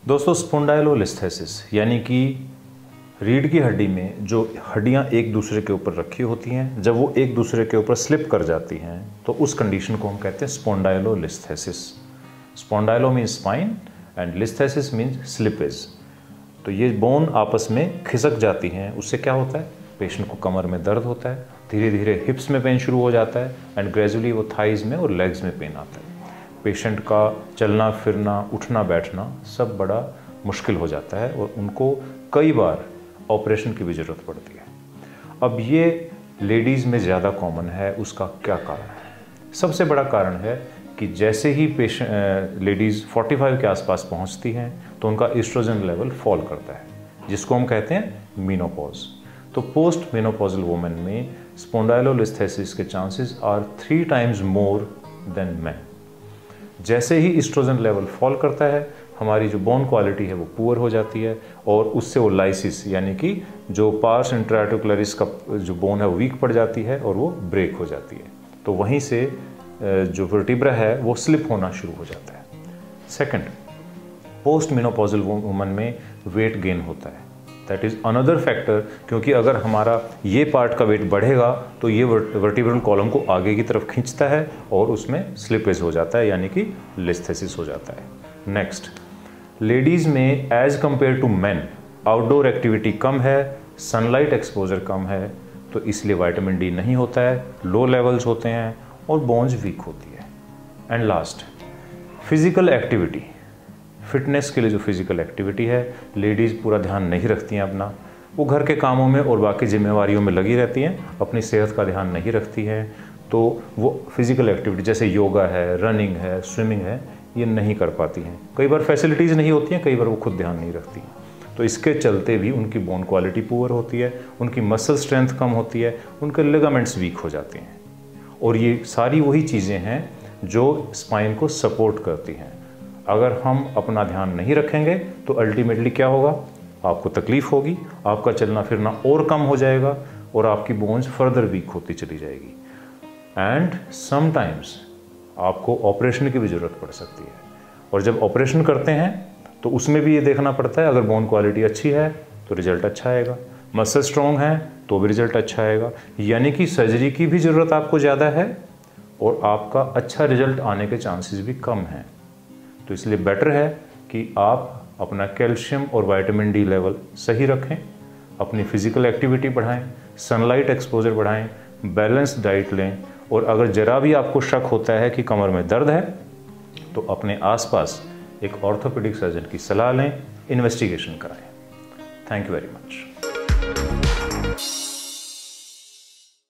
दोस्तों, स्पोंडाइलोलिस्थेसिस यानी कि रीढ़ की हड्डी में जो हड्डियां एक दूसरे के ऊपर रखी होती हैं, जब वो एक दूसरे के ऊपर स्लिप कर जाती हैं तो उस कंडीशन को हम कहते हैं spondylolisthesis. Spondylo means spine and listhesis means slippage. तो ये बोन आपस में खिसक जाती हैं, उससे क्या होता है, पेशेंट को कमर में दर्द होता है, धीरे धीरे हिप्स में पेन शुरू हो जाता है एंड ग्रेजुअली वो थाइज में और लेग्स में पेन आता है। पेशेंट का चलना फिरना, उठना बैठना सब बड़ा मुश्किल हो जाता है और उनको कई बार ऑपरेशन की भी ज़रूरत पड़ती है। अब ये लेडीज़ में ज़्यादा कॉमन है, उसका क्या कारण है? सबसे बड़ा कारण है कि जैसे ही लेडीज़ 45 के आसपास पहुंचती हैं तो उनका एस्ट्रोजन लेवल फॉल करता है, जिसको हम कहते हैं मीनोपॉज। तो पोस्ट मेनोपॉजल वुमेन में स्पोंडाइलोलिस्थेसिस के chances are 3 times more than man. जैसे ही एस्ट्रोजन लेवल फॉल करता है, हमारी जो बोन क्वालिटी है वो पुअर हो जाती है और उससे वो लाइसिस यानी कि जो पार्स इंट्राआर्टिकुलरिस का जो बोन है वो वीक पड़ जाती है और वो ब्रेक हो जाती है। तो वहीं से जो वर्टिब्रा है वो स्लिप होना शुरू हो जाता है। सेकंड, पोस्ट मेनोपॉजल वुमन में वेट गेन होता है। दैट इज़ अनदर फैक्टर, क्योंकि अगर हमारा ये पार्ट का वेट बढ़ेगा तो ये वर्टिब्रल कॉलम को आगे की तरफ खींचता है और उसमें स्लिपेज हो जाता है यानी कि लिस्थेसिस हो जाता है। नेक्स्ट, लेडीज़ में age compare to men outdoor activity कम है, सनलाइट एक्सपोजर कम है, तो इसलिए विटामिन डी नहीं होता है, लो लेवल्स होते हैं और बोन्स वीक होती है। And last, physical activity, fitness के लिए जो फिजिकल एक्टिविटी है, लेडीज़ पूरा ध्यान नहीं रखती हैं अपना, वो घर के कामों में और बाकी जिम्मेवारियों में लगी रहती हैं, अपनी सेहत का ध्यान नहीं रखती हैं, तो वो फिजिकल एक्टिविटी जैसे योगा है, रनिंग है, स्विमिंग है, ये नहीं कर पाती हैं। कई बार फैसिलिटीज़ नहीं होती हैं, कई बार वो खुद ध्यान नहीं रखती हैं, तो इसके चलते भी उनकी बोन क्वालिटी पुअर होती है, उनकी मसल स्ट्रेंथ कम होती है, उनके लिगामेंट्स वीक हो जाते हैं। और ये सारी वही चीज़ें हैं जो स्पाइन को सपोर्ट करती हैं। अगर हम अपना ध्यान नहीं रखेंगे तो अल्टीमेटली क्या होगा, आपको तकलीफ होगी, आपका चलना फिरना और कम हो जाएगा और आपकी बोन्स फर्दर वीक होती चली जाएगी एंड समटाइम्स आपको ऑपरेशन की भी ज़रूरत पड़ सकती है। और जब ऑपरेशन करते हैं तो उसमें भी ये देखना पड़ता है, अगर बोन क्वालिटी अच्छी है तो रिजल्ट अच्छा आएगा, मसल स्ट्रॉन्ग है तो भी रिजल्ट अच्छा आएगा। यानी कि सर्जरी की भी ज़रूरत आपको ज़्यादा है और आपका अच्छा रिजल्ट आने के चांसेस भी कम हैं। तो इसलिए बेटर है कि आप अपना कैल्शियम और विटामिन डी लेवल सही रखें, अपनी फिजिकल एक्टिविटी बढ़ाएं, सनलाइट एक्सपोजर बढ़ाएं, बैलेंस्ड डाइट लें और अगर जरा भी आपको शक होता है कि कमर में दर्द है तो अपने आसपास एक ऑर्थोपेडिक सर्जन की सलाह लें, इन्वेस्टिगेशन कराएं। Thank you very much.